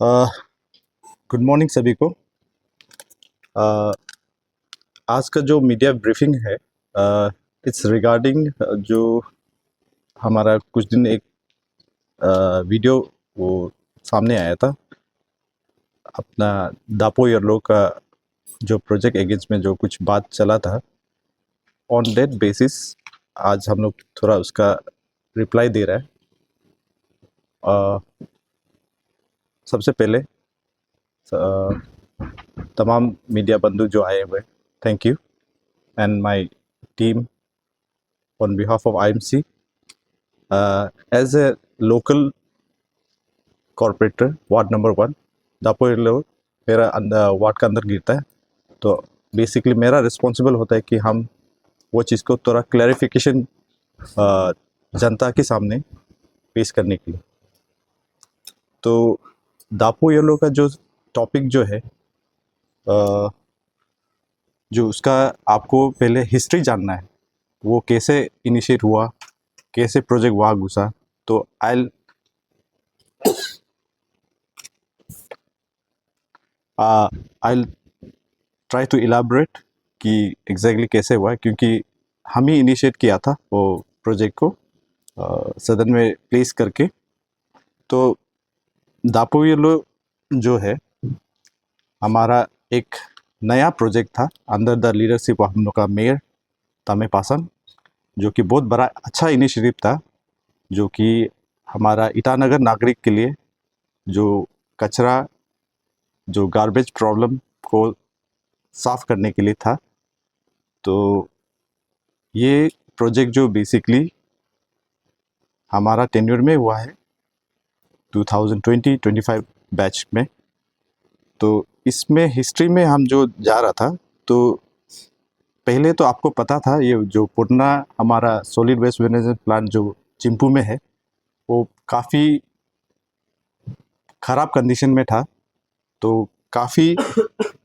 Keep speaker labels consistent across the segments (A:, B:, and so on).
A: Good morning सभी को। अ, आज का जो मीडिया ब्रीफिंग है इट्स रिगार्डिंग जो हमारा कुछ दिन एक वीडियो वो सामने आया था अपना दापो येलो का जो प्रोजेक्ट अगेंस्ट में जो कुछ बात चला था। ऑन दैट बेसिस आज हम लोग थोड़ा उसका रिप्लाई दे रहा है। सबसे पहले तमाम मीडिया बंधु जो आए हुए, thank you and my team on behalf of IMC. As a local corporator, ward number 1 दापोरिलो मेरा वार्ड का अंदर गिरता है, तो बेसिकली मेरा रिस्पॉन्सिबल होता है कि हम वो चीज़ को थोड़ा क्लैरिफिकेशन जनता के सामने पेश करने के लिए। तो दापो येलो का जो टॉपिक जो है जो उसका आपको पहले हिस्ट्री जानना है, वो कैसे इनिशिएट हुआ, कैसे प्रोजेक्ट वहाँ घुसा। तो I'll ट्राई टू इलाबरेट कि एग्जैक्टली कैसे हुआ, क्योंकि हम ही इनिशिएट किया था वो प्रोजेक्ट को सदन में प्लेस करके। तो दापो येलो जो है हमारा एक नया प्रोजेक्ट था अंडर द लीडरशिप ऑफ हम लोग का मेयर तामे पासन, जो कि बहुत बड़ा अच्छा इनिशिएटिव था, जो कि हमारा ईटानगर नागरिक के लिए जो कचरा जो गार्बेज प्रॉब्लम को साफ करने के लिए था। तो ये प्रोजेक्ट जो बेसिकली हमारा टेन्योर में हुआ है 2020-25 बैच में। तो इसमें हिस्ट्री में हम जो जा रहा था, तो पहले तो आपको पता था ये जो पुरना हमारा सॉलिड वेस्ट मैनेजमेंट प्लांट जो चिंपू में है वो काफ़ी ख़राब कंडीशन में था। तो काफ़ी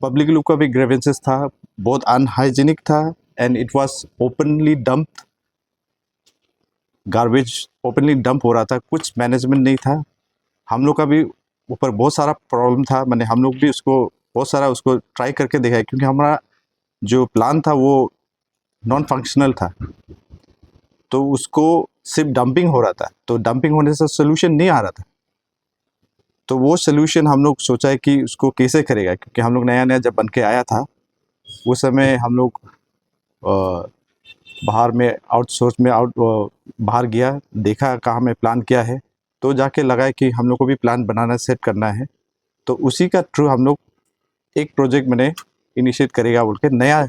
A: पब्लिक लोग का भी ग्रेवेंसेस था, बहुत अनहाइजीनिक था and it was openly dump, garbage openly dump हो रहा था, कुछ मैनेजमेंट नहीं था। हम लोग का भी ऊपर बहुत सारा प्रॉब्लम था, मैंने हम लोग भी उसको बहुत सारा उसको ट्राई करके देखा है, क्योंकि हमारा जो प्लान था वो नॉन फंक्शनल था। तो उसको सिर्फ डंपिंग हो रहा था, तो डंपिंग होने से सोल्यूशन नहीं आ रहा था। तो वो सोल्यूशन हम लोग सोचा है कि उसको कैसे करेगा, क्योंकि हम लोग नया नया जब बन के आया था उस समय हम लोग बाहर में आउटसोर्स में बाहर गया, देखा कहाँ में प्लान किया है, तो जाके लगा कि हम लोग को भी प्लान बनाना सेट करना है। तो उसी का थ्रू हम लोग एक प्रोजेक्ट मैंने इनिशिएट करेगा बोल के नया,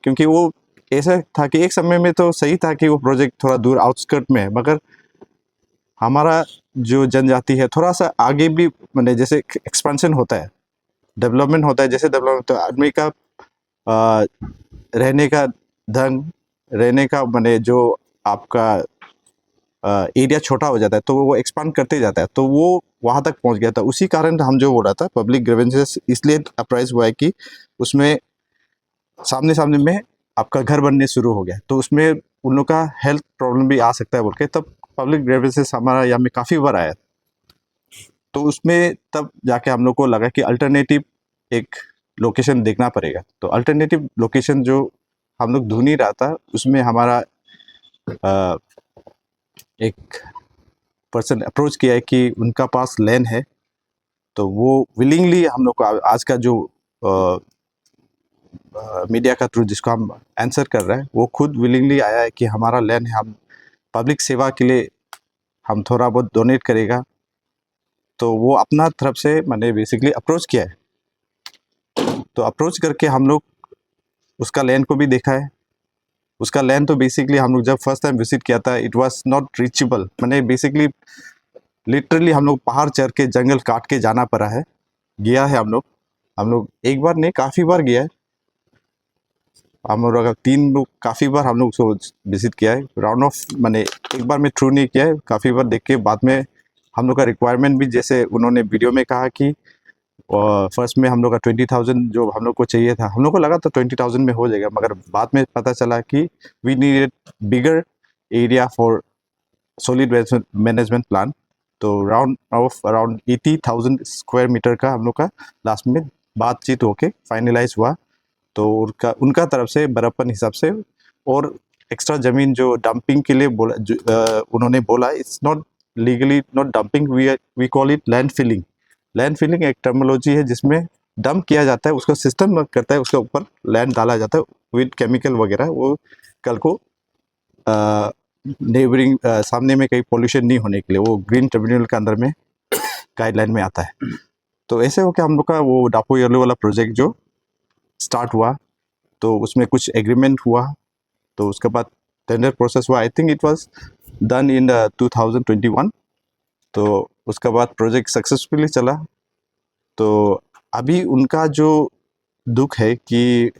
A: क्योंकि वो ऐसा था कि एक समय में तो सही था कि वो प्रोजेक्ट थोड़ा दूर आउटस्कर्ट में है, मगर हमारा जो जनजाति है थोड़ा सा आगे भी, मैंने जैसे एक्सपेंशन होता है, डेवलपमेंट होता है, जैसे डेवलपमेंट तो आदमी का रहने का ढंग, रहने का मैंने जो आपका एरिया छोटा हो जाता है, तो वो एक्सपांड करते जाता है, तो वो वहाँ तक पहुँच गया था। उसी कारण हम जो बोल रहा था पब्लिक ग्रीवेंसेस इसलिए अपराइज हुआ है कि उसमें सामने सामने में आपका घर बनने शुरू हो गया, तो उसमें उन लोग का हेल्थ प्रॉब्लम भी आ सकता है बोल के तब पब्लिक ग्रीवेंसेस हमारा यहाँ में काफ़ी बार आया। तो उसमें तब जाके हम लोग को लगा कि अल्टरनेटिव एक लोकेशन देखना पड़ेगा। तो अल्टरनेटिव लोकेशन जो हम लोग ढूंढ ही रहा था, उसमें हमारा एक पर्सन अप्रोच किया है कि उनका पास लैंड है, तो वो विलिंगली हम लोग को आज का जो मीडिया का थ्रू जिसको हम आंसर कर रहे हैं, वो खुद विलिंगली आया है कि हमारा लैंड है, हम पब्लिक सेवा के लिए हम थोड़ा बहुत डोनेट करेगा। तो वो अपना तरफ से मैंने बेसिकली अप्रोच किया है। तो अप्रोच करके हम लोग उसका लैंड को भी देखा है। उसका लैंड तो बेसिकली हम लोग जब फर्स्ट टाइम विजिट किया था इट वाज नॉट रीचेबल, मैंने बेसिकली लिटरली हम लोग पहाड़ चढ़ के जंगल काट के जाना पड़ा है। गया है हम लोग एक बार नहीं काफ़ी बार गया है। हम लोग अगर 3 लोग काफ़ी बार हम लोग उसको विजिट किया है। राउंड ऑफ मैंने एक बार में थ्रू नहीं किया है, काफ़ी बार देख के बाद में हम लोग का रिक्वायरमेंट भी जैसे उन्होंने वीडियो में कहा कि फर्स्ट में हम लोग का 20,000 जो हम लोग को चाहिए था, हम लोग को लगा तो 20,000 में हो जाएगा, मगर बाद में पता चला कि we needed bigger area for solid waste management plan. तो अराउंड 80,000 स्क्वायर मीटर का हम लोग का लास्ट में बातचीत होके फाइनलाइज हुआ। तो उनका तरफ से बराबर हिसाब से और एक्स्ट्रा ज़मीन जो डंपिंग के लिए उन्होंने बोला, it's not legally not dumping, we call it land filling. Land filling एक टर्मिनोलॉजी है जिसमें डंप किया जाता है, उसका सिस्टम करता है, उसके ऊपर लैंड डाला जाता है विद केमिकल वगैरह। वो कल को नेबरिंग सामने में कहीं पोल्यूशन नहीं होने के लिए वो ग्रीन ट्रिब्यूनल के अंदर में गाइडलाइन में आता है। तो ऐसे हो के हम लोग का वो डापो येलो वाला प्रोजेक्ट जो स्टार्ट हुआ, तो उसमें कुछ एग्रीमेंट हुआ, तो उसके बाद टेंडर प्रोसेस हुआ। I think it was done in 2021। तो उसके बाद प्रोजेक्ट सक्सेसफुली चला। तो अभी उनका जो दुख है कि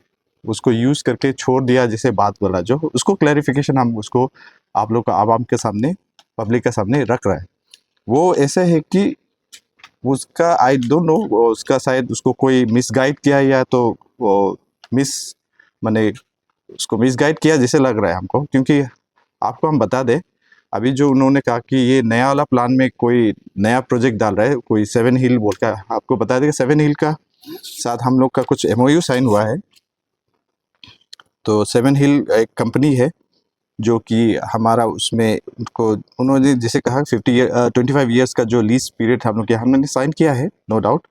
A: उसको यूज़ करके छोड़ दिया, जैसे बात बोला जो, उसको क्लैरिफिकेशन हम उसको आप लोग का आवाम के सामने, पब्लिक के सामने रख रहा है। वो ऐसे है कि उसका आई डोंट नो, उसका शायद उसको कोई मिसगाइड किया या तो वो माने उसको मिसगाइड किया जैसे लग रहा है हमको। क्योंकि आपको हम बता दें, अभी जो उन्होंने कहा कि ये नया वाला प्लान में कोई नया प्रोजेक्ट डाल रहा है, कोई 7 हिल बोल का, आपको बता दें कि 7 हिल का साथ हम लोग का कुछ MOU साइन हुआ है। तो 7 हिल एक कंपनी है जो कि हमारा उसमें उनको उन्होंने जैसे कहा 25 ईयर्स का जो लीज पीरियड हम लोग के हमने साइन किया है, no doubt.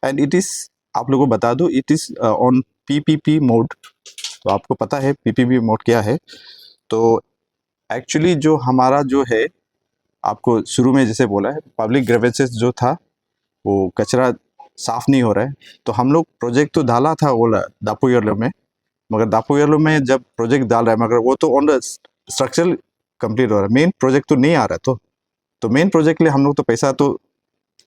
A: And it is, आप लोगों को बता दूँ, it is on PPP mode. तो आपको पता है PPP मोड क्या है। तो एक्चुअली जो हमारा जो है, आपको शुरू में जैसे बोला है, पब्लिक ग्रीवेंसेस जो था, वो कचरा साफ नहीं हो रहा है। तो हम लोग प्रोजेक्ट तो डाला था वो दापो येलो में, मगर दापो येलो में जब प्रोजेक्ट डाल रहा है, मगर वो तो ऑन द स्ट्रक्चरल कंप्लीट हो रहा है, मेन प्रोजेक्ट तो नहीं आ रहा है। तो मेन प्रोजेक्ट के लिए हम लोग तो पैसा तो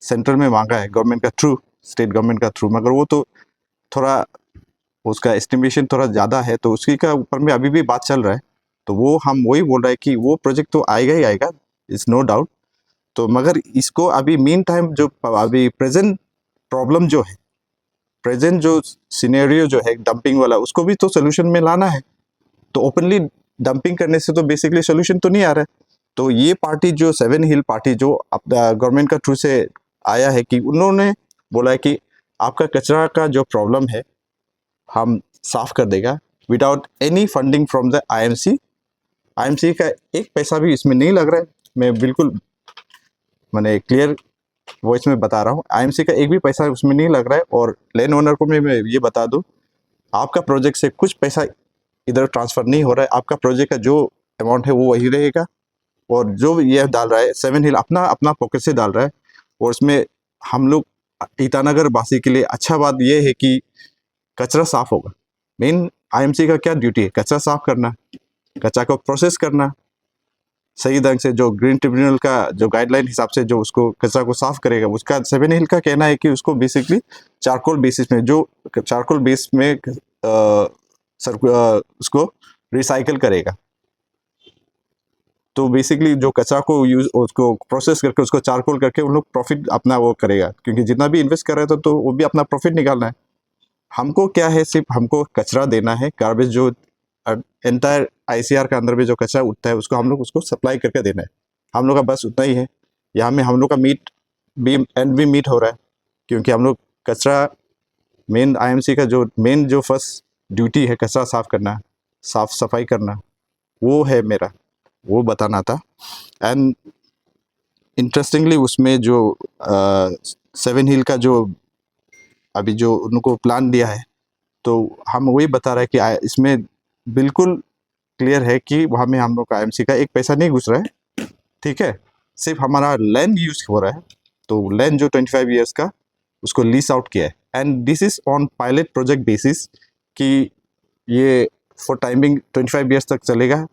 A: सेंट्रल में मांगा है, गवर्नमेंट का थ्रू, स्टेट गवर्नमेंट का थ्रू, मगर वो तो थोड़ा उसका एस्टिमेशन थोड़ा ज़्यादा है, तो उसकी का ऊपर में अभी भी बात चल रहा है। तो वो हम वही बोल रहे हैं कि वो प्रोजेक्ट तो आएगा ही आएगा, इट्स नो डाउट। तो मगर इसको अभी मीन टाइम जो अभी प्रेजेंट प्रॉब्लम जो है, प्रेजेंट जो सिनेरियो जो है डंपिंग वाला, उसको भी तो सोल्यूशन में लाना है। तो ओपनली डंपिंग करने से तो बेसिकली सोल्यूशन तो नहीं आ रहा है। तो ये पार्टी जो 7 हिल पार्टी जो गवर्नमेंट का थ्रू से आया है, कि उन्होंने बोला है कि आपका कचरा का जो प्रॉब्लम है हम साफ कर देगा without any funding from the IMC का एक पैसा भी इसमें नहीं लग रहा है। मैं बिल्कुल मैंने क्लियर वॉइस में बता रहा हूँ, IMC का एक भी पैसा उसमें नहीं लग रहा है। और लैंड ओनर को मैं ये बता दूँ, आपका प्रोजेक्ट से कुछ पैसा इधर ट्रांसफ़र नहीं हो रहा है। आपका प्रोजेक्ट का जो अमाउंट है वो वही रहेगा। और जो ये डाल रहा है 7 हिल अपना अपना पॉकेट से डाल रहा है। और उसमें हम लोग ईटानगर वासी के लिए अच्छा बात ये है कि कचरा साफ होगा। मेन IMC का क्या ड्यूटी है? कचरा साफ करना, कचरा को प्रोसेस करना सही ढंग से, जो ग्रीन ट्रिब्यूनल का जो गाइडलाइन हिसाब से जो उसको कचरा को साफ करेगा। उसका 7 हिल का कहना है कि उसको बेसिकली चारकोल बेसिस में, जो चारकोल बेस में उसको रिसाइकल करेगा। तो बेसिकली जो कचरा को उसको प्रोसेस करके उसको चारकोल करके उन लोग प्रॉफिट अपना वो करेगा, क्योंकि जितना भी इन्वेस्ट कर रहे थे तो वो भी अपना प्रॉफिट निकालना है। हमको क्या है, सिर्फ हमको कचरा देना है, गार्बेज जो एंटायर ICR का अंदर में जो कचरा उठता है उसको हम लोग उसको सप्लाई करके देना है। हम लोग का बस उतना ही है। यहाँ में हम लोग का मीट भी मीट हो रहा है, क्योंकि हम लोग कचरा मेन IMC का जो फर्स्ट ड्यूटी है कचरा साफ करना, साफ सफाई करना, वो है मेरा, वो बताना था। एंड इंटरेस्टिंगली उसमें जो 7 हिल का जो अभी जो उनको प्लान दिया है, तो हम वही बता रहे हैं कि इसमें बिल्कुल क्लियर है कि वहाँ में हम लोग का IMC का एक पैसा नहीं घुस रहा है, ठीक है। सिर्फ हमारा लैंड यूज हो रहा है। तो लैंड जो 25 ईयर्स का उसको लीज आउट किया है। And this is on pilot project basis कि ये फॉर टाइमिंग 25 ईयर्स तक चलेगा।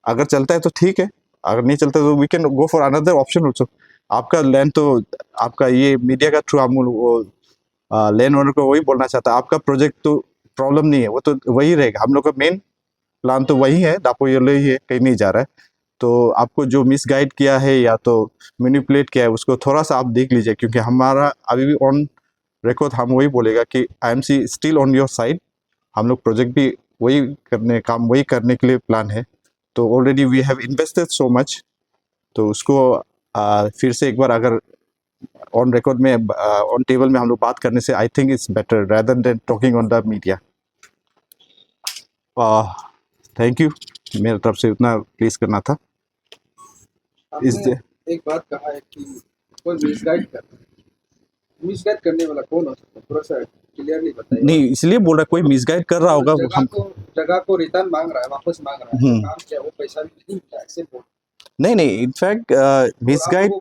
A: अगर चलता है तो ठीक है, अगर नहीं चलता तो we can go for another option also. आपका लैंड तो आपका ये मीडिया का थ्रू हम वो लैंड ओनर को वही बोलना चाहता है, आपका प्रोजेक्ट तो प्रॉब्लम नहीं है, वो तो वही रहेगा। हम लोग का मेन प्लान तो वही है, दापो येलो ही है, कहीं नहीं जा रहा है। तो आपको जो मिसगाइड किया है या तो मैनिपुलेट किया है उसको थोड़ा सा आप देख लीजिए, क्योंकि हमारा अभी भी ऑन रिकॉर्ड हम वही बोलेगा कि IMC still on your side. हम लोग प्रोजेक्ट भी काम वही करने के लिए प्लान है। तो already we have invested so much, तो उसको फिर से एक बार अगर ऑन रिकॉर्ड में ऑन टेबल में हम लोग बात करने से I think it's better rather than talking on the media. Thank you, मेरे तरफ से उतना प्लीज करना था।
B: आपने एक बात कहा है कि कोई मिसगाइड कर रहा है, मिसगाइड करने वाला कौन हो सकता है, थोड़ा सा क्लियरली बताइए।
A: नहीं, इसलिए बोल रहा कोई मिसगाइड कर रहा होगा हम।
B: जगह को रिटर्न मांग रहा है, वापस मांग रहा है, काम किया वो पैसा भी नहीं मिला, ऐसे बोल।
A: नहीं, इनफैक्ट मिसगाइड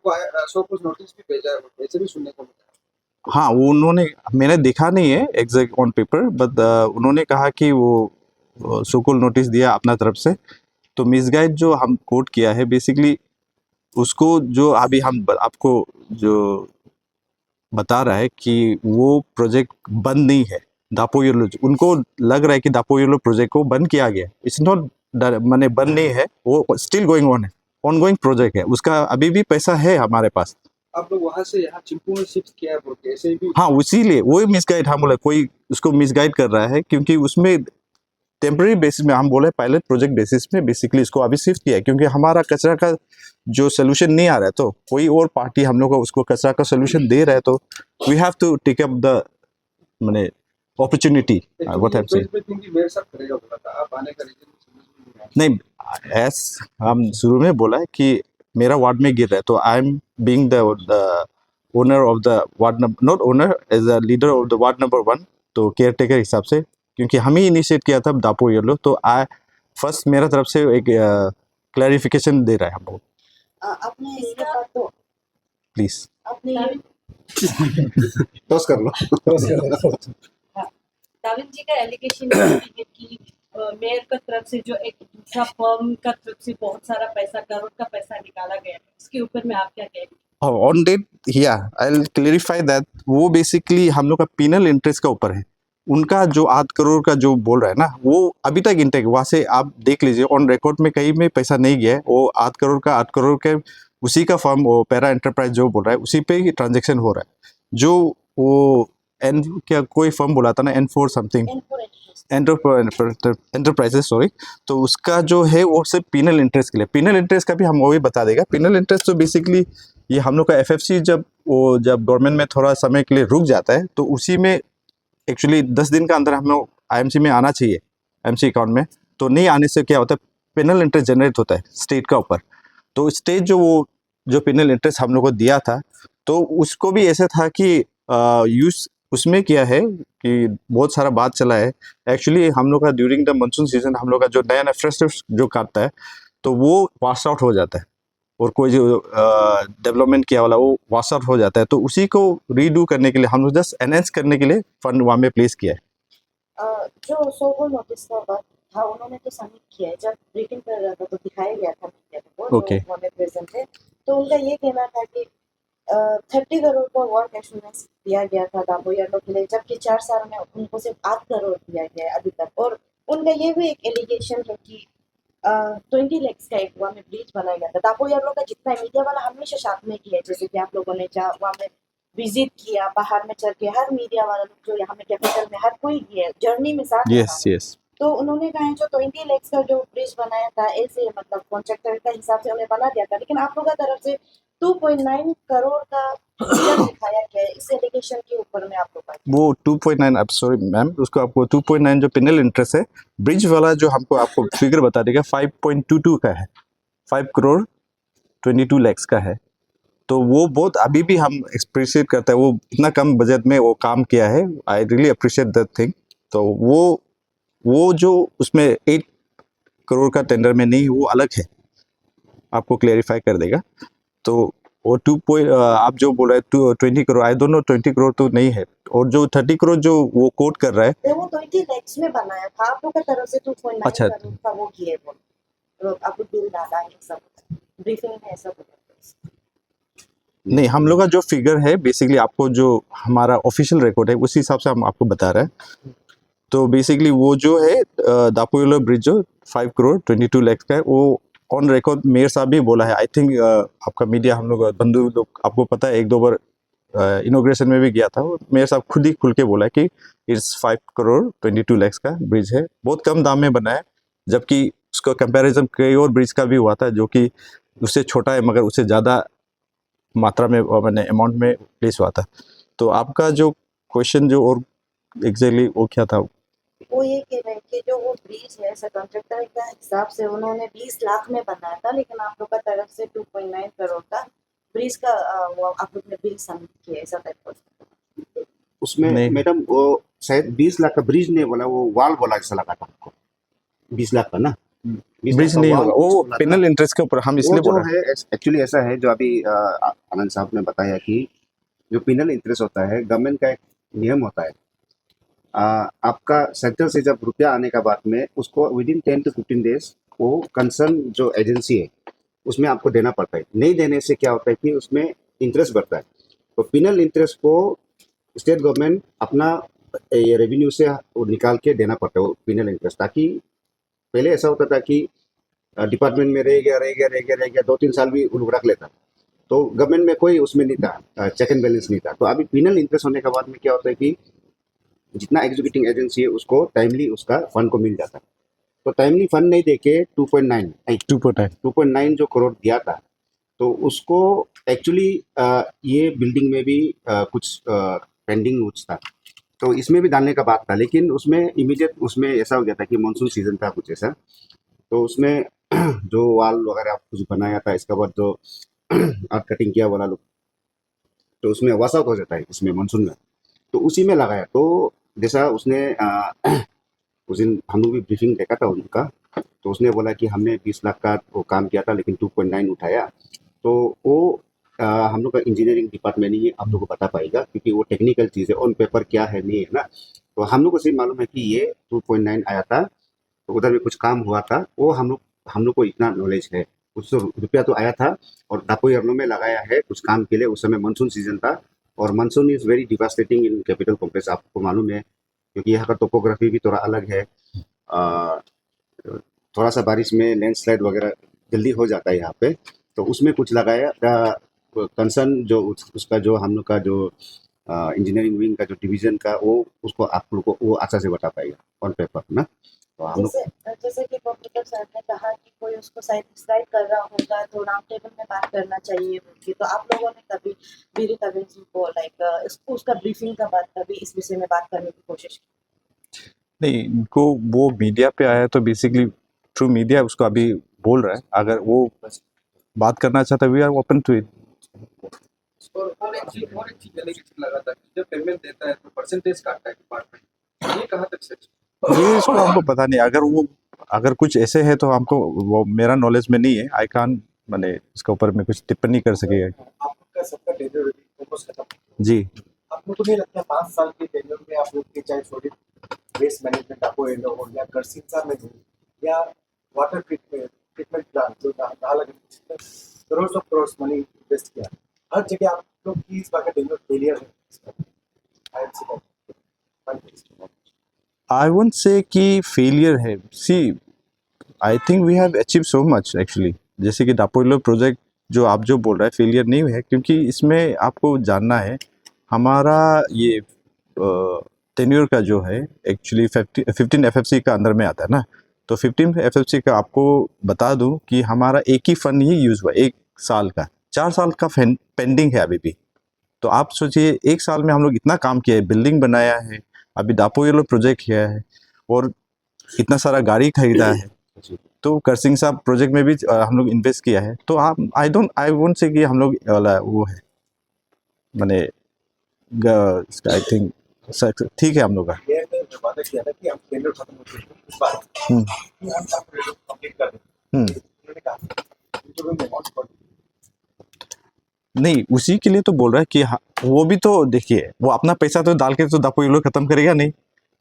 B: सो कुछ नोटिस भी भेजा है, ऐसे भी सुनने को मिला।
A: हाँ, वो उन्होंने, मैंने देखा नहीं है एग्जैक्ट ऑन पेपर, बट उन्होंने कहा कि वो सुकुल नोटिस दिया अपना तरफ से। तो मिसगाइड जो हम कोट किया है बेसिकली उसको, जो अभी हम आपको जो बता रहा है कि वो प्रोजेक्ट बंद नहीं है। दापोयलो उनको लग रहा है कि दापोयलो प्रोजेक्ट को बंद किया गया, इट्स नॉट, माने बंद नहीं है, वो स्टिल गोइंग ऑन है, ऑनगोइंग प्रोजेक्ट है, उसका अभी भी पैसा है हमारे पास।
B: आप लोग वहां से यहाँ चिंपू में शिफ्ट किया है बोल के ऐसे भी।
A: हाँ, उसीलिए वही मिसगाइड, हम बोले कोई उसको मिसगाइड कर रहा है, क्योंकि उसमें टेम्पररी बेसिस में हम बोले पायलट प्रोजेक्ट बेसिस में बेसिकली इसको अभी शिफ्ट किया है, क्योंकि हमारा कचरा का जो सोल्यूशन नहीं आ रहा है, तो कोई और पार्टी हम लोग को उसको कचरा का सोल्यूशन दे रहा है, तो we have to take up the many opportunity. What have said
B: मेरे साथ करेगा बोला था, आप आने का रीजन
A: नहीं, एस हम शुरू में बोला है कि मेरा वार्ड में गिर रहा है, तो I am being the owner of the ward, not owner, as a leader of the ward number 1, तो केयर टेकर हिसाब से, क्योंकि हम ही इनिशिएट किया था दापो येलो, तो आई फर्स्ट मेरा तरफ से एक क्लैरिफिकेशन दे रहा है हम लोग।
C: आपने ये बात तो
A: प्लीज
C: आपने ये
B: टॉस कर लो, टॉस कर लो।
C: दाविन जी का एलिगेशन है कि मेयर का तरफ से जो एक दूसरा फर्म का तरफ से बहुत सारा पैसा, करोड़ का पैसा निकाला गया है, इसके ऊपर में आप क्या कहेंगे?
A: On date I will clarify that वो बेसिकली हम लोग का पिनल इंटरेस्ट का ऊपर है। उनका जो 8 करोड़ का जो बोल रहा है ना, वो अभी तक इंटेक, वहाँ से आप देख लीजिए ऑन रिकॉर्ड में कहीं में पैसा नहीं गया है। वो 8 करोड़ के उसी का फर्म, वो पैरा एंटरप्राइज जो बोल रहा है उसी पे ही ट्रांजेक्शन हो रहा है। जो वो एन क्या कोई फर्म बोला था ना, N4 समथिंग, एंटरप्राइजेस, सॉरी, तो उसका जो है वो सिर्फ पिनल इंटरेस्ट के लिए, पिनल इंटरेस्ट का भी हम वही बता देगा। पिनल इंटरेस्ट तो बेसिकली ये हम लोग का FFC जब गवर्नमेंट में थोड़ा समय के लिए रुक जाता है, तो उसी में एक्चुअली 10 दिन का अंदर हम लोग IMC में आना चाहिए, MC अकाउंट में, तो नहीं आने से क्या होता है, पिनल इंटरेस्ट जनरेट होता है स्टेट का ऊपर। तो स्टेट जो पिनल इंटरेस्ट हम लोग को दिया था, तो उसको भी ऐसे था कि यूज उसमें किया है कि बहुत सारा बात चला है। एक्चुअली हम लोग का ड्यूरिंग द मानसून सीजन हम लोग का जो नया फ्रेश जो काटता है, तो वो वॉश आउट हो जाता है, और कोई जो डेवलपमेंट किया वाला वो वॉश आउट हो जाता है, तो उसी को रीडू करने के लिए हम लोग जस्ट एनहेंस करने के लिए फंड वहाँ में प्लेस किया है।
C: जो सोको नोटिस का बात था, उन्होंने तो सबमिट किया है, जब ब्रीफिंग कर रहा था तो दिखाया गया था मीडिया को,
A: Okay.
C: जो वहाँ प्रेजेंट थे, तो उनका ये कहना था कि 30 करोड़ का वर्क एश्योरेंस दिया गया था दापो येलो के लिए, जबकि 4 साल में उनको सिर्फ 8 करोड़ दिया गया है अभी तक। और उनका ये भी एक एलिगेशन है कि 20 लाख का एक वहाँ में ब्रिज बनाया गया था। दापो येलो का जितना मीडिया वाला हमेशा साथ में किया है, जैसे कि आप लोगों ने जहाँ वहाँ में विजिट किया, बाहर में चल के, हर मीडिया वाला लोग जो यहाँ में कैपिटल में हर कोई गया जर्नी में साथ
A: यस।
C: तो उन्होंने कहा है जो 20 लाख का जो ब्रिज बनाया था, ऐसे मतलब कॉन्ट्रैक्टर का हिसाब से उन्हें बना दिया था, लेकिन आप लोगों की तरफ से 2.9 करोड़ का फिगर दिखाया गया है। इस एलिगेशन के ऊपर में आप लोग
A: वो 2.9, अब सॉरी मैम, उसको आपको 2.9 जो पिनल इंटरेस्ट है, ब्रिज वाला जो आपको फिगर बता देगा 5.22 का है, 5 करोड़ 22 लाख का है। तो वो बहुत अभी भी हम एक्सप्रेशिएट करते हैं, वो इतना कम बजट में वो काम किया है, I really appreciate that thing. तो वो जो उसमें 8 करोड़ का टेंडर में नहीं, वो अलग है, आपको क्लेरिफाई कर देगा। तो वो आप जो बोल रहे हैं 20 crore, I don't know 20 crore तो नहीं है, और जो 30 करोड़ जो वो कोट कर रहा है
C: वो 20 लाख में बनाया था, आप लोग की तरफ से 2.9
A: अच्छा।
C: करोड़ का वो किए, वो आपको बिल डाला है, सब ब्रीफिंग में ऐसा बोला।
A: नहीं, हम लोग का जो फिगर है बेसिकली आपको जो हमारा ऑफिशियल रिकॉर्ड है उसी हिसाब से हम आपको बता रहे हैं। तो बेसिकली वो जो है दापो येलो ब्रिज जो 5 करोड़ 22 लाख का है, वो ऑन रिकॉर्ड मेयर साहब भी बोला है। आई थिंक आपका मीडिया हम लोग बंधु लोग, आपको पता है 1-2 बार इनोग्रेशन में भी गया था, मेयर साहब खुद ही खुल के बोला है कि इट्स 5 करोड़ 22 लाख का ब्रिज है, बहुत कम दाम में बना है, जबकि उसका कंपैरिजन कई और ब्रिज का भी हुआ था जो कि उससे छोटा है मगर उससे ज़्यादा मात्रा में मैंने अमाउंट में प्लेस हुआ था। तो आपका जो क्वेश्चन जो और एग्जैक्टली वो क्या था?
C: वो ये कह रहे हैं कि जो वो ब्रिज है सब कॉन्ट्रैक्टर का हिसाब से उन्होंने 20 लाख में बनाया था, लेकिन आप लोग का तरफ से 2.9 करोड़ का ब्रिज का वो आप लोग ने बिल सबमिट किया, ऐसा टाइप का।
D: उसमें
A: नहीं।
D: मैडम वो शायद 20 लाख का ब्रिज नहीं बोला, वो वाल बोला जैसा लगा था हमको। 20 लाख का ना, 20 लाख
A: ब्रिज
D: का
A: नहीं
D: wall
A: होगा, वो
D: बोला था।
A: पेनल इंटरेस्ट के ऊपर हम
D: वो
A: इसलिए
D: जो
A: बोल रहे हैं।
D: है एक्चुअली ऐसा है, जो अभी आनंद साहब ने बताया कि जो पिनल इंटरेस्ट होता है, गवर्नमेंट का एक नियम होता है। आपका सेंटर से जब रुपया आने का बाद में उसको विदिन 10 to 15 डेज वो कंसर्न जो एजेंसी है उसमें आपको देना पड़ता है। नहीं देने से क्या होता है कि उसमें इंटरेस्ट बढ़ता है। तो पिनल इंटरेस्ट को स्टेट गवर्नमेंट अपना ये रेवेन्यू से वो निकाल के देना पड़ता है, वो पिनल इंटरेस्ट। ताकि पहले ऐसा होता था कि डिपार्टमेंट में रह गया 2-3 साल भी वो रख लेता, तो गवर्नमेंट में कोई उसमें नहीं था, चेक एंड बैलेंस नहीं था। तो अभी पिनल इंटरेस्ट होने के बाद में क्या होता है कि जितना एग्जीक्यूटिंग एजेंसी है उसको टाइमली उसका फंड को मिल जाता है। तो टाइमली फंड नहीं देके 2.9 जो करोड़ दिया था, तो उसको एक्चुअली ये बिल्डिंग में भी कुछ पेंडिंग कुछ था, तो इसमें भी डालने का बात था। लेकिन उसमें इमीडिएट उसमें ऐसा हो गया था कि मानसून सीजन था कुछ ऐसा, तो उसमें जो वाल वगैरह कुछ बनाया था, इसके बाद जो आर्ट कटिंग किया वाला लोग, तो उसमें वॉश आउट हो जाता है इसमें मानसून में, तो उसी में लगाया। तो जैसा उसने उस दिन हम लोग भी ब्रीफिंग देखा था उनका, तो उसने बोला कि हमने 20 लाख का वो काम किया था लेकिन 2.9 उठाया। तो वो हम लोग का इंजीनियरिंग डिपार्टमेंट ही आप लोग को बता पाएगा, क्योंकि वो टेक्निकल चीज़ है, ऑन पेपर क्या है नहीं है ना। तो हम लोग को सिर्फ मालूम है कि ये 2.9 आया था, तो उधर में कुछ काम हुआ था, वो हम लोग को इतना नॉलेज है। कुछ तो रुपया तो आया था और दापोई अरनों में लगाया है कुछ काम के लिए। उस समय मानसून सीजन था और monsoon is very devastating in capital complex, आपको मालूम है, क्योंकि यहाँ का टोपोग्राफी भी थोड़ा अलग है। आ, थोड़ा सा बारिश में लैंडस्लाइड वगैरह जल्दी हो जाता है यहाँ पे, तो उसमें कुछ लगाया कंसर्न जो उसका जो हम लोग का जो इंजीनियरिंग विंग का जो डिवीजन का, वो उसको आप लोग को वो अच्छा से बता पाएगा ऑन पेपर ना। तो हम लोग
C: जैसे कि कॉम्प्यूटर साहब ने कहा कि कोई उसको साइड कर रहा होगा तो राउंड टेबल में बात करना चाहिए बोल, तो आप लोगों ने कभी वीरी कविन जी को इसको उसका ब्रीफिंग का बाद कभी इस विषय में बात करने की कोशिश की?
A: नहीं, इनको वो मीडिया पे आया तो बेसिकली थ्रू मीडिया उसको अभी बोल रहा है। अगर वो बात करना चाहता है, we are open to it.
B: और एक चीज नेगेटिव लगा था कि जब पेमेंट देता है तो परसेंटेज काटता है डिपार्टमेंट, ये कहाँ तक सच?
A: ये इसको हमको पता नहीं। अगर कुछ ऐसे है तो हमको वो मेरा नॉलेज में नहीं है। आई कान मैंने इसके ऊपर में कुछ टिप्पणी कर सकेगा।
E: आप लोग का सबका टेन्योर ऑलमोस्ट खत्म।
A: जी,
E: आप लोग को नहीं लगता 5 साल के टेन्योर में आप लोग के चाहे सॉलिड वेस्ट मैनेजमेंट आपको एंडो हो या करसिंचा में हो या वाटर ट्रीटमेंट प्लांट जो Naharlagun crore of crore money invest किया, हर जगह आप लोग की इस बार का टेन्योर फेलियर है।
A: आई वोंट से कि फेलियर है। See, I think we have achieve so much actually. जैसे कि दापोरिलो प्रोजेक्ट जो आप जो बोल रहे हैं फेलियर नहीं है, क्योंकि इसमें आपको जानना है हमारा ये टेन्योर का जो है एक्चुअली 15 एफएफसी का अंदर में आता है ना। तो 15 एफएफसी का आपको बता दूं कि हमारा एक ही फंड ही यूज़ हुआ 1 साल का। 4 साल का पेंडिंग है अभी भी। तो आप सोचिए 1 साल में हम लोग इतना काम किया है, बिल्डिंग बनाया है, अभी दापोरिलो प्रोजेक्ट किया है और इतना सारा गाड़ी खरीदा है। तो करसिंग साहब प्रोजेक्ट में भी हम लोग इन्वेस्ट किया है। तो आप आई वोंट से कि हम लोग वाला वो है मैंने इसका आई थिंक ठीक है हम लोग का।
E: ये मैं वादा किया था कि हम टेन्योर खत्म हो चुके हैं इस बार
A: हम्म,
E: कि हम सब कंप्लीट कर देंगे। उन्होंने कहा तो मैं अमाउंट कर
A: नहीं, उसी के लिए तो बोल रहा है कि वो भी तो देखिए, वो अपना पैसा तो डाल के तो दापोरिलो खत्म करेगा नहीं।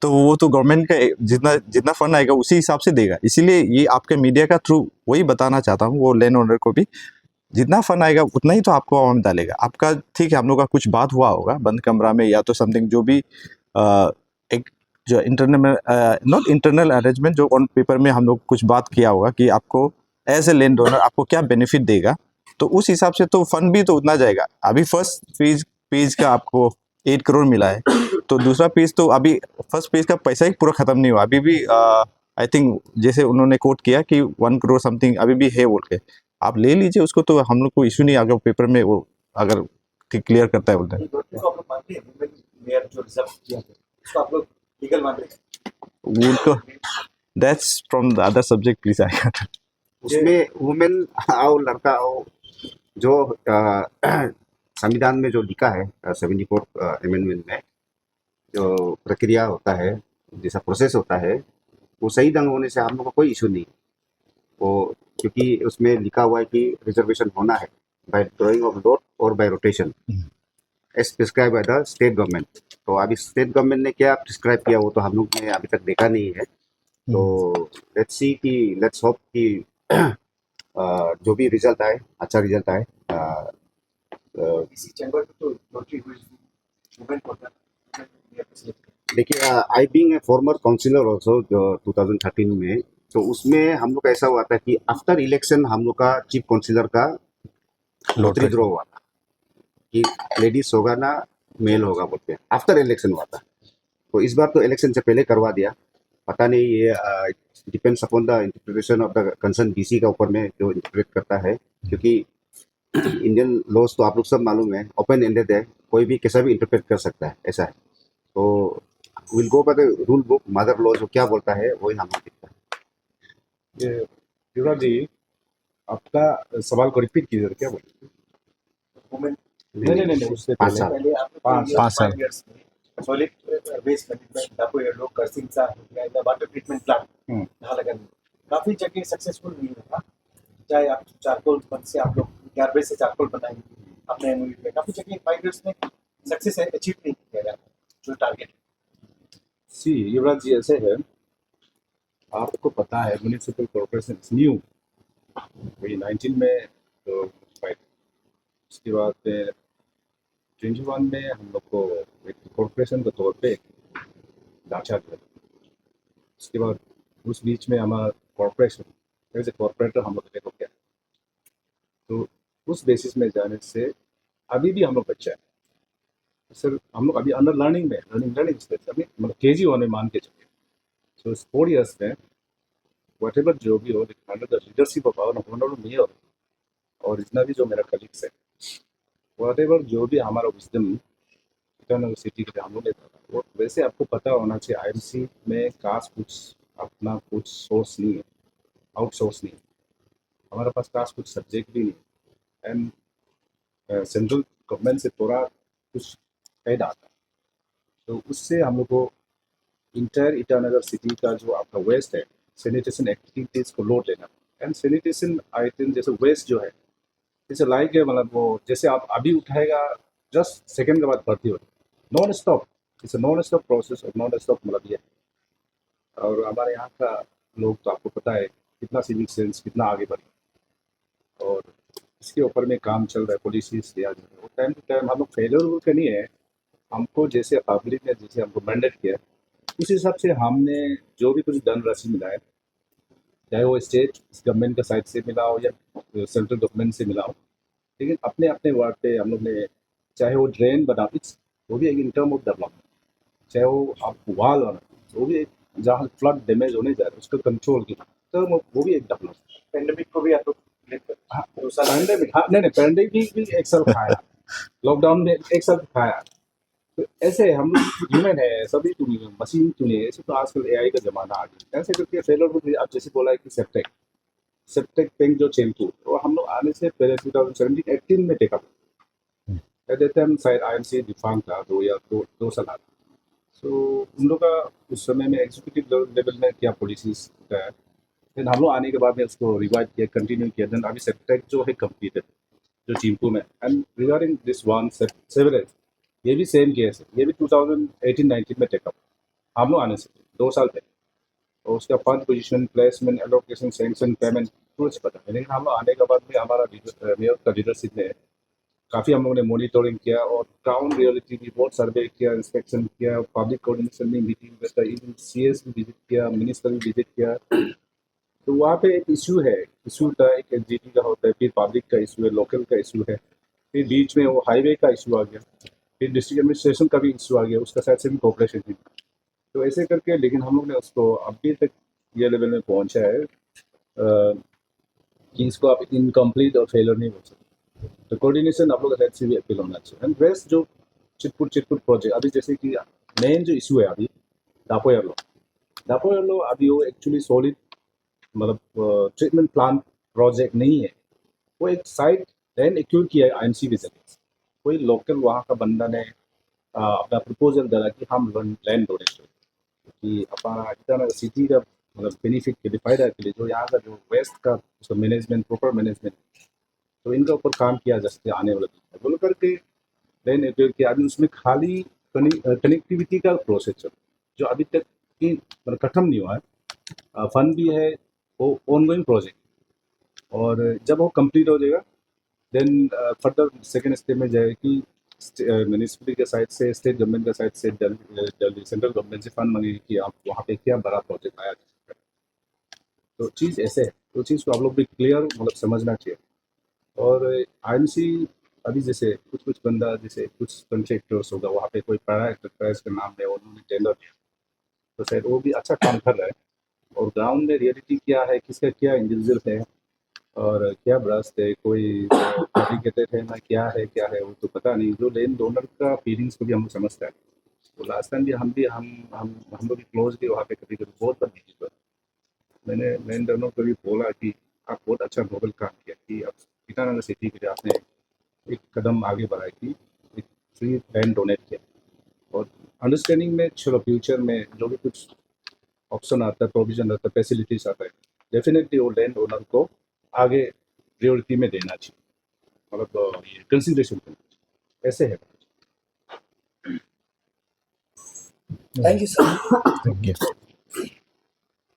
A: तो वो तो गवर्नमेंट का जितना जितना फंड आएगा उसी हिसाब से देगा। इसीलिए ये आपके मीडिया का थ्रू वही बताना चाहता हूँ वो लैंड ओनर को भी, जितना फंड आएगा उतना ही तो आपको अमाउंट डालेगा आपका। ठीक है, हम लोग का कुछ बात हुआ होगा बंद कमरा में या तो समथिंग, जो भी एक जो इंटरनल नॉट इंटरनल अरेंजमेंट, जो ऑन पेपर में हम लोग कुछ बात किया होगा कि आपको एज ए लैंड ओनर आपको क्या बेनिफिट देगा, तो उस हिसाब से तो फंड भी तो उतना जाएगा। अभी फर्स्ट पेज का आपको 8 करोड़ मिला है, तो दूसरा पेज तो अभी फर्स्ट पेज का पैसा ही पूरा खत्म नहीं हुआ अभी भी। आई थिंक जैसे उन्होंने कोट किया कि 1 करोड़ समथिंग अभी भी है बोल के, आप ले लीजिए उसको, तो हम लोग को इशू नहीं आगे पेपर में वो अगर क्लियर करता है बोलते हैं
E: ये गवर्नमेंट को आप लोग मानते हैं वुमेन मेयर जो रिजर्व किया गया उसको आप लोग लीगल मान रहे हैं?
A: उनको that's from the other subject please I
D: उसमें वुमेन आओ लड़का आओ जो संविधान में जो लिखा है 74 अमेंडमेंट में जो प्रक्रिया होता है जैसा प्रोसेस होता है वो सही ढंग होने से हम लोग को कोई इशू नहीं। वो क्योंकि उसमें लिखा हुआ है कि रिजर्वेशन होना है बाय ड्रॉइंग ऑफ लोट और by rotation as prescribe by the state government. तो अभी स्टेट गवर्नमेंट ने क्या प्रिस्क्राइब किया वो तो हम लोग ने अभी तक देखा नहीं है। तो लेट्स सी कि लेट्स होप कि जो भी रिजल्ट आए अच्छा रिजल्ट आए।
E: इसी चैम्बर में तो नोटरी हुई वुमेन को मेयर सिलेक्ट
D: देखिए I being a former councillor also जो 2013 में तो उसमें हम लोग का ऐसा हुआ था कि आफ्टर इलेक्शन हम लोग का चीफ काउंसिलर का लॉटरी ड्रॉ हुआ था कि लेडीज होगा ना मेल होगा बोलते हैं आफ्टर इलेक्शन हुआ था। तो इस बार तो इलेक्शन से पहले करवा दिया। पता नहीं ये depends upon the interpretation of the concern DC का ऊपर में जो इंटरप्रेट करता है क्योंकि इंडियन लॉज तो आप लोग सब मालूम है ओपन एंडेड है कोई भी कैसा भी इंटरप्रेट कर सकता है ऐसा है। तो will go by the rule book mother law जो क्या बोलता है वही हम लोग देखता है।
F: ये युवराज जी आपका सवाल को रिपीट कीजिए क्या बोले?
E: वुमेन
F: नहीं उससे
D: 5
F: पहले
D: साल
E: पहले आप
A: पाँच साल।
E: इयर्स में सॉलिड वेस्ट मैनेजमेंट डापो येलो करसिंगसा या the water treatment plant Naharlagun काफी जगह सक्सेसफुल नहीं हुआ। चाहे आप चारकोल बन से आप लोग गार्बेज से चारकोल बनाएंगे अपने यूनिट में काफी जगह 5 इयर्स में सक्सेस अचीव नहीं किया गया जो टारगेट।
F: सी युवराज जी ऐसे है आपको पता है म्युनिसिपल कॉर्पोरेशन न्यू वही 19 में तो उसके बाद 21 में हम लोग को एक कॉर्पोरेशन के तौर पे ढांचा दिया। उसके बाद उस बीच में हमारा कॉर्पोरेशन एज ए कॉर्पोरेटर हम लोग देखो क्या तो उस बेसिस में जाने से अभी भी हम लोग बच्चा है सर हम लोग अभी अंडर लर्निंग में लर्निंग स्टेज अभी मतलब केजी होने मान के चलिए। सो इस 4 इयर्स में वट एवर जो भी हो under the leadership of our honourable mayor और इतना भी जो मेरा कलीग्स है वट एवर जो भी हमारा विजडम ईटानगर सिटी के लिए हम लोग लेता था वो वैसे आपको पता होना चाहिए आईएमसी में कास्ट कुछ अपना कुछ सोर्स नहीं है आउटसोर्स नहीं है हमारे पास कास्ट कुछ सब्जेक्ट भी नहीं एंड सेंट्रल गवर्नमेंट से थोड़ा कुछ ऐड आता है तो उससे हम लोग को इंटायर ईटानगर सिटी का जो आपका वेस्ट है सैनिटेशन एक्टिविटीज़ को लोड लेना एंड सैनिटेशन आइटम जैसे वेस्ट जो है जैसे लाइक है मतलब वो जैसे आप अभी उठाएगा जस्ट सेकंड के बाद भर्ती होगी non stop it's non stop process और नॉन स्टॉप मतलब ये और हमारे यहाँ का लोग तो आपको पता है कितना सिविक सेंस कितना आगे बढ़े और इसके ऊपर में काम चल रहा है पॉलिसीज दिया जा रहा है टाइम टू टाइम हम लोग फेलियर के नहीं है हमको जैसे पब्लिक ने जैसे हमको मैंडेट किया उस हिसाब से हमने जो भी कुछ धनराशि मिला है चाहे वो स्टेट गवर्नमेंट का साइड से मिला हो या सेंट्रल गवर्नमेंट से मिला हो लेकिन अपने अपने वार्ड पे हम लोग ने चाहे वो ड्रेन बना वो भी एक इन टर्म ऑफ डेवलपमेंट चाहे वो आप वाल बना वो भी एक जहाँ फ्लड डैमेज होने जा रहा है उसका कंट्रोल की तो वो भी एक डेवलपमेंट।
E: पेंडेमिक को भी आप लोग
F: हाँ पैंडेमिक हाँ नहीं पैंडेमिक भी एक साल खाया लॉकडाउन में एक साल खाया तो ऐसे हम लोग ह्यूमन है सभी तो नहीं मशीन तो नहीं ऐसे तो आजकल एआई का ज़माना आ गया ऐसे करके फेलर आप जैसे बोला है कि सेप्टेक टैंक जो चेंपू तो हम लोग आने से पहले 2017-18 में टेकअप एट दैट टाइम शायद आईएमसी डिफांग था 2 साल आगे सो उन लोग का उस समय में एग्जीक्यूटिव लेवल में क्या पॉलिसीज का है फिर हम लोग आने के बाद में उसको रिवाइव किया कंटिन्यू किया देन अभी सेप्टेक जो है कम्प्लीटेड जो चिंपू में and regarding this one sewerage ये भी सेम केस है ये भी 2018-19 में टेकअप हम लोग आने से 2 साल पहले और उसका fund position placement allocation sanction payment कुछ पता है लेकिन हम लोग आने के बाद में हमारा मेयर का लीडरशिप ने काफ़ी हम लोगों ने मॉनिटरिंग किया और ग्राउंड रियलिटी भी बहुत सर्वे किया इंस्पेक्शन किया पब्लिक कोऑर्डिनेशन में मीटिंग CS भी विजिट किया मिनिस्टर भी विजिट किया तो वहाँ पे एक इशू है इशू था एक एनजीटी का होता है फिर पब्लिक का इशू है लोकल का इशू है फिर बीच में वो हाईवे का इशू आ गया फिर डिस्ट्रिक्ट एडमिनिस्ट्रेशन का भी इशू आ गया उसका साइड से भी कोऑपरेशन थी तो ऐसे करके लेकिन हम लोग ने उसको अभी तक ये लेवल में पहुंचा है कि इसको आप इनकम्प्लीट और फेलर नहीं बोल सकते तो कोऑर्डिनेशन आप लोग का से भी अपील होना चाहिए। एंड रेस्ट जो चिटपुट प्रोजेक्ट अभी जैसे कि मेन जो इशू है अभी दापोयलो अभी वो एक्चुअली सॉलिड मतलब ट्रीटमेंट प्लांट प्रोजेक्ट नहीं है, वो एक साइट लैंड एक्यूर किया है आईएमसी के जरिए। कोई लोकल वहाँ का बंदा ने अपना प्रपोजल डाला कि हम लैंड डोनेट कि अपना इतना सिटी का मतलब बेनिफिट के लिए फायदा के लिए जो यहाँ का जो वेस्ट का उसका मैनेजमेंट प्रॉपर मैनेजमेंट तो इनका ऊपर काम किया जा सकता है आने वाले दिन में बोल करके लैंड एक्यूर किया। अभी उसमें खाली कनेक्टिविटी का प्रोसेस चल जो अभी तक की मतलब खत्म नहीं हुआ है। फंड भी है, वो ऑनगोइंग प्रोजेक्ट और जब वो कंप्लीट हो जाएगा देन फर्दर सेकेंड स्टेप में जाएगी म्यूनिसिपलिटी के साइड से, स्टेट गवर्नमेंट के साइड से, जल्दी सेंट्रल गवर्नमेंट से फंड मांगेगी कि आप वहाँ पे क्या बड़ा प्रोजेक्ट आया जा सकता है। तो चीज़ ऐसे है, तो चीज़ को आप लोग भी क्लियर मतलब समझना चाहिए। और आईएमसी अभी जैसे कुछ बंदा जैसे कुछ कॉन्ट्रैक्टर्स होगा वहाँ पे कोई बड़ा एंटरप्राइज का नाम है उन्होंने टेंडर दिया तो शायद वो भी अच्छा काम कर रहा है। और ग्राउंड में रियलिटी क्या है, किसका क्या इंडिविजुअल है और क्या ब्रास्ट है, कोई कॉम्प्लिकेटेड है ना क्या है वो तो पता नहीं। जो लैंड डोनर का फीलिंग्स को भी हम लोग समझता है। तो लास्ट टाइम भी हम लोग भी क्लोज भी वहाँ पे कभी बहुत बार नहीं हुआ। मैंने लैंड डोनर को भी बोला कि आप बहुत अच्छा नोबल काम किया कि अब ईटानगर सिटी के लिए आपने एक कदम आगे बढ़ाया कि एक फ्री लैंड डोनेट किया। और अंडरस्टैंडिंग में चलो फ्यूचर में जो भी कुछ ऑप्शन आता है, प्रोविजन आता है, फैसिलिटीज आता है, डेफिनेटली वो लैंड ओनर को आगे प्रायोरिटी में देना चाहिए, मतलब ये कंसिडरेशन करना चाहिए, ऐसे है।
E: Thank you sir.
A: Thank you.